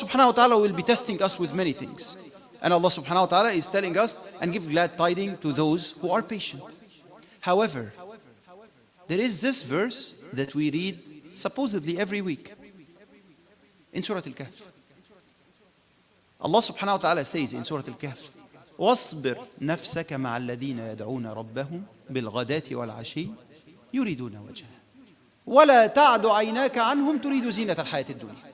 subhanahu wa ta'ala will be testing us with many things. And Allah subhanahu wa ta'ala is telling us and give glad tidings to those who are patient. However, there is this verse that we read supposedly every week in Surah Al-Kahf. Allah subhanahu wa ta'ala says in Surah Al-Kahf, وَاصْبِرْ نَفْسَكَ مَعَ الَّذِينَ يَدْعُونَ رَبَّهُمْ بِالْغَدَاةِ وَالْعَشِيِّ يُرِيدُونَ وَجْهَهُ وَلَا تَعْدُ عَيْنَاكَ عَنْهُمْ تُرِيدُ زِينَةَ الْحَيَاةِ الدُّنْيَا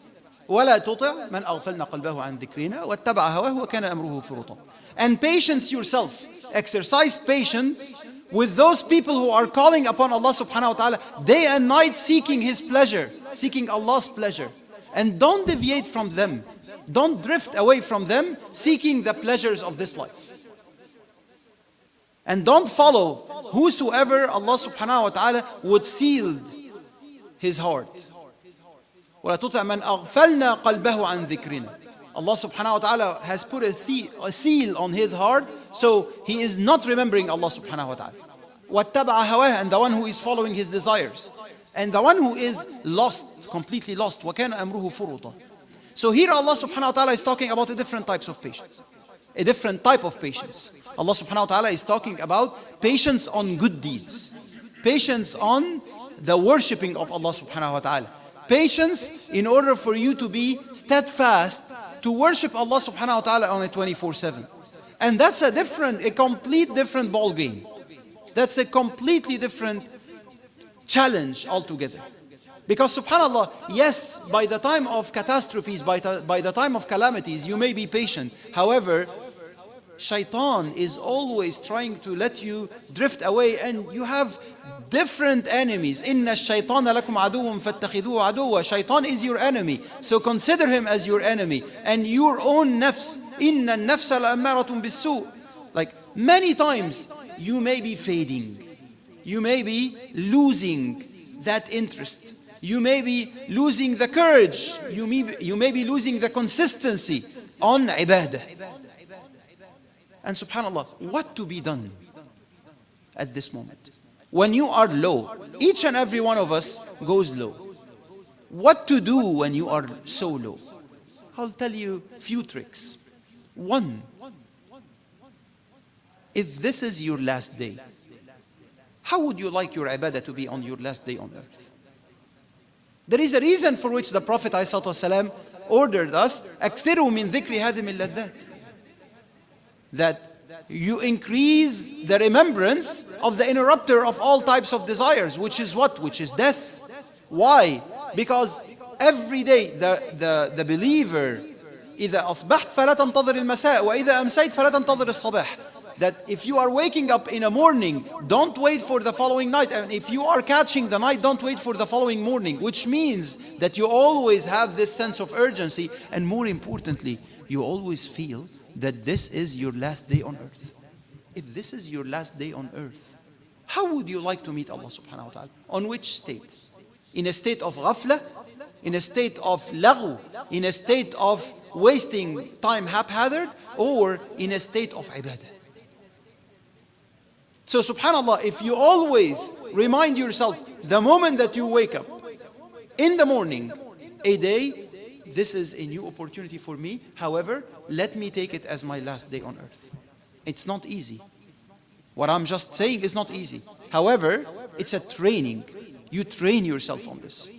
وَلَا تُطِعْ مَنْ أَغْفَلْنَا قَلْبَهُ عَنْ ذِكْرِنَا وَاتَّبَعَ هَوَاهُ وَكَانَ أَمْرُهُ فُرُطًا. And patience yourself. Exercise patience with those people who are calling upon Allah subhanahu wa ta'ala day and night, seeking His pleasure, seeking Allah's pleasure. And don't deviate from them. Don't drift away from them, seeking the pleasures of this life. And don't follow whosoever Allah subhanahu wa ta'ala would seal his heart. وَلَا تُطِعْ مَنْ أَغْفَلْنَا قَلْبَهُ عَنْ ذِكْرِنَا. Allah subhanahu wa ta'ala has put a seal on his heart, so he is not remembering Allah subhanahu wa ta'ala. وَاتَّبَعَ هَوَاهُ, and the one who is following his desires. And the one who is lost, completely lost. وَكَانَ أَمْرُهُ فُرُطًا. So here Allah subhanahu wa ta'ala is talking about different types of patience. A different type of patience. Allah subhanahu wa ta'ala is talking about patience on good deeds. Patience on the worshipping of Allah subhanahu wa ta'ala. Patience in order for you to be steadfast to worship Allah subhanahu wa ta'ala on a 24/7. And that's a complete different ball game. That's a completely different challenge altogether. Because subhanAllah, yes, by the time of catastrophes, by the time of calamities, you may be patient. However, shaitan is always trying to let you drift away, and you have different enemies. Inna shaytana lakum aduwwun fattakhidhuhu aduwwa. Shaitan is your enemy, so consider him as your enemy. And your own nafs, inna an-nafsa la'ammaratun bis-su'. Like many times, you may be fading. You may be losing that interest. You may be losing the courage. You may be losing the consistency on ibadah. And subhanAllah, what to be done at this moment? When you are low, each and every one of us goes low. What to do when you are so low? I'll tell you a few tricks. One, if this is your last day, how would you like your ibadah to be on your last day on earth? There is a reason for which the Prophet ﷺ ordered us, أَكْثِرُوا مِنْ ذِكْرِ هَذِمِ اللَّذَّاتِ, that you increase the remembrance of the interrupter of all types of desires, which is what? Which is death. Why? Because every day the believer, إِذَا أَصْبَحْتَ فَلَا تَنْتَظِرِ الْمَسَاءِ وَإِذَا أَمْسَيْتَ فَلَا تَنْتَظِرِ الصَّبَاحِ. That if you are waking up in a morning, don't wait for the following night. And if you are catching the night, don't wait for the following morning. Which means that you always have this sense of urgency. And more importantly, you always feel that this is your last day on earth. If this is your last day on earth, how would you like to meet Allah subhanahu wa ta'ala? On which state? In a state of ghafla? In a state of laghu? In a state of wasting time haphazard? Or in a state of ibadah? So subhanAllah, if you always remind yourself, the moment that you wake up, in the morning, a day, this is a new opportunity for me. However, let me take it as my last day on earth. It's not easy. What I'm just saying is not easy. However, it's a training. You train yourself on this.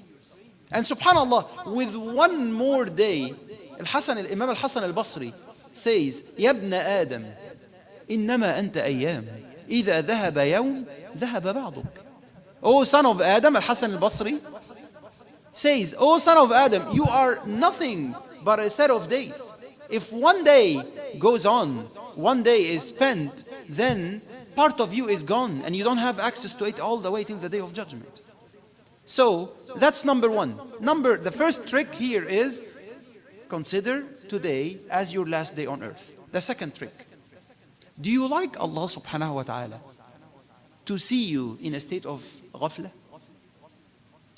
And subhanAllah, with one more day, Imam al-Hasan al-Basri says, يَا ابْنَ آدَمْ إِنَّمَا أَنْتَ أَيَّامٍ إِذَا ذَهَبَ يَوْمٍ ذَهَبَ بَعْضُكَ. O son of Adam, al-Hasan al-Basri says, O son of Adam, you are nothing but a set of days. If one day goes on, one day is spent, then part of you is gone and you don't have access to it all the way till the day of judgment. So that's number one. The first trick here is consider today as your last day on earth. The second trick, do you like Allah subhanahu wa ta'ala to see you in a state of ghafla?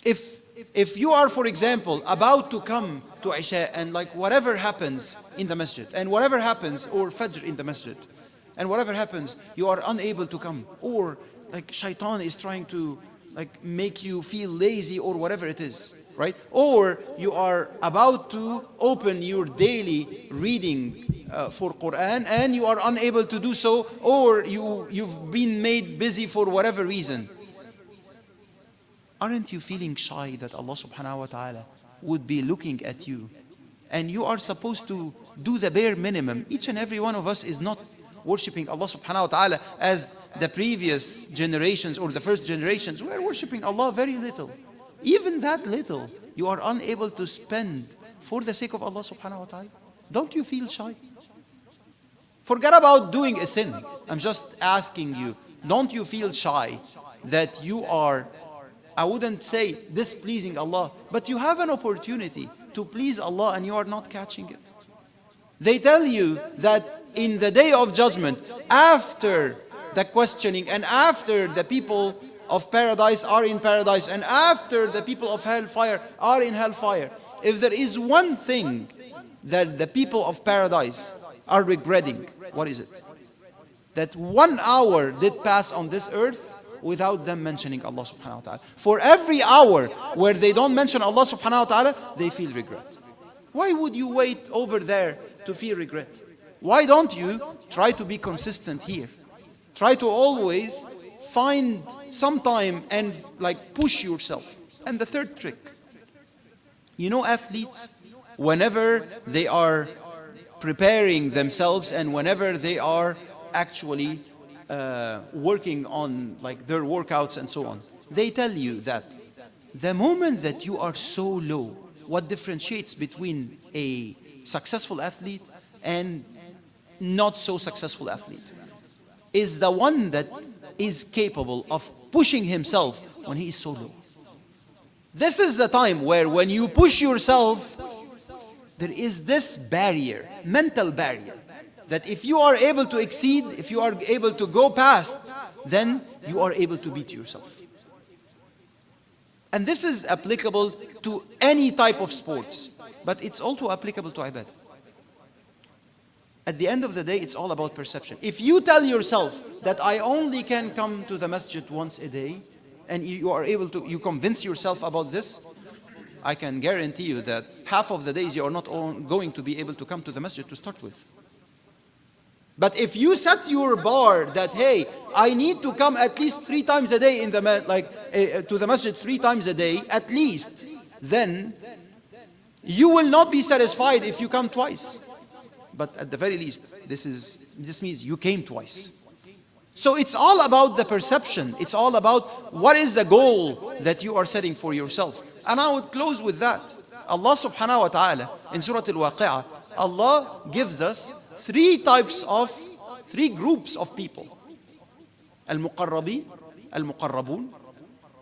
If you are, for example, about to come to Isha and like whatever happens in the masjid and whatever happens, or Fajr in the masjid, and whatever happens, you are unable to come, or like shaitan is trying to like make you feel lazy or whatever it is, right? Or you are about to open your daily reading for Quran and you are unable to do so, or you've been made busy for whatever reason. Aren't you feeling shy that Allah subhanahu wa ta'ala would be looking at you and you are supposed to do the bare minimum? Each and every one of us is not worshipping Allah subhanahu wa ta'ala as the previous generations or the first generations. We are worshipping Allah very little. Even that little you are unable to spend for the sake of Allah subhanahu wa ta'ala. Don't you feel shy? Forget about doing a sin. I'm just asking you, don't you feel shy that you are, I wouldn't say displeasing Allah, but you have an opportunity to please Allah and you are not catching it? They tell you that in the day of judgment, after the questioning and after the people of paradise are in paradise and after the people of hellfire are in hellfire, if there is one thing that the people of paradise are regretting, what is it? That 1 hour did pass on this earth without them mentioning Allah subhanahu wa ta'ala. For every hour where they don't mention Allah subhanahu wa ta'ala, they feel regret. Why would you wait over there to feel regret? Why don't you try to be consistent here? Try to always find some time and like push yourself. And the third trick, you know, athletes, whenever they are preparing themselves and whenever they are actually working on like their workouts and so on, they tell you that the moment that you are so low, what differentiates between a successful athlete and not so successful athlete is the one that is capable of pushing himself when he is so low. This is the time where when you push yourself, there is this barrier, mental barrier, that if you are able to exceed, if you are able to go past, then you are able to beat yourself. And this is applicable to any type of sports, but it's also applicable to ibadah. At the end of the day, it's all about perception. If you tell yourself that I only can come to the masjid once a day, and you are able to, you convince yourself about this, I can guarantee you that half of the days you are not going to be able to come to the masjid to start with. But if you set your bar that, hey, I need to come at least 3 times a day in the to the masjid 3 times a day, at least, then you will not be satisfied if you come twice. But at the very least, this means you came twice. So it's all about the perception. It's all about what is the goal that you are setting for yourself. And I would close with that. Allah subhanahu wa ta'ala in Surah Al-Waqi'ah, Allah gives us 3 groups of people. Al-Muqarrabin, Al-Muqarrabun,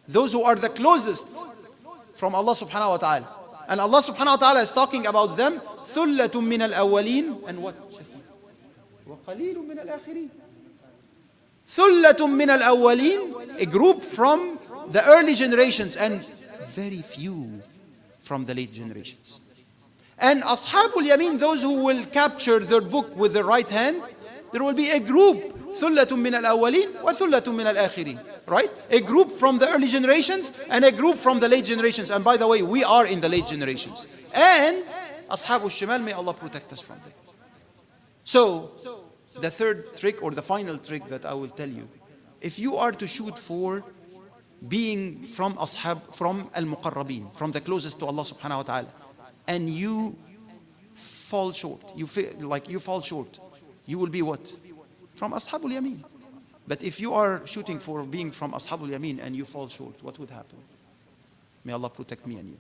those who are the closest from Allah subhanahu wa ta'ala. And Allah subhanahu wa ta'ala is talking about them. ثُلَّةٌ مِّنَ الْأَوَّلِينَ and what? وَقَلِيلٌ مِّنَ الْآخِرِينَ. ثُلَّةٌ مِّنَ الْأَوَّلِينَ, a group from the early generations and very few from the late generations. And Ashabul Yamin, those who will capture their book with the right hand, there will be a group, ثُلَّةٌ مِّنَ الْأَوَّلِينَ وَثُلَّةٌ مِّنَ الْآخِرِينَ. Right? A group from the early generations and a group from the late generations. And by the way, we are in the late generations. And Ashabul Shimal, may Allah protect us from them. So, the third trick or the final trick that I will tell you, if you are to shoot for being from Al-Muqarrabin, from the closest to Allah subhanahu wa ta'ala, and you fall short, you feel like you fall short, you will be what? From Ashabul Yamin. But if you are shooting for being from Ashabul Yamin and you fall short, what would happen? May Allah protect me and you.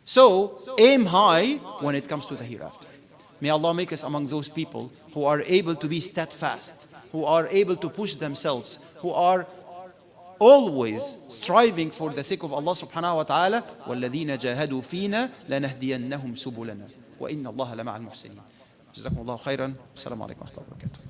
So, aim high when it comes to the hereafter. May Allah make us among those people who are able to be steadfast, who are able to push themselves, who are always striving for the sake of Allah subhanahu wa ta'ala. وَالَّذِينَ جَاهَدُوا فِينَا لَنَهْدِيَنَّهُمْ سُبُلَنَا وَإِنَّ اللَّهَ لَمَعَ الْمُحْسِنِينَ. جزاكم الله خيرا. السلام عليكم ورحمة الله وبركاته.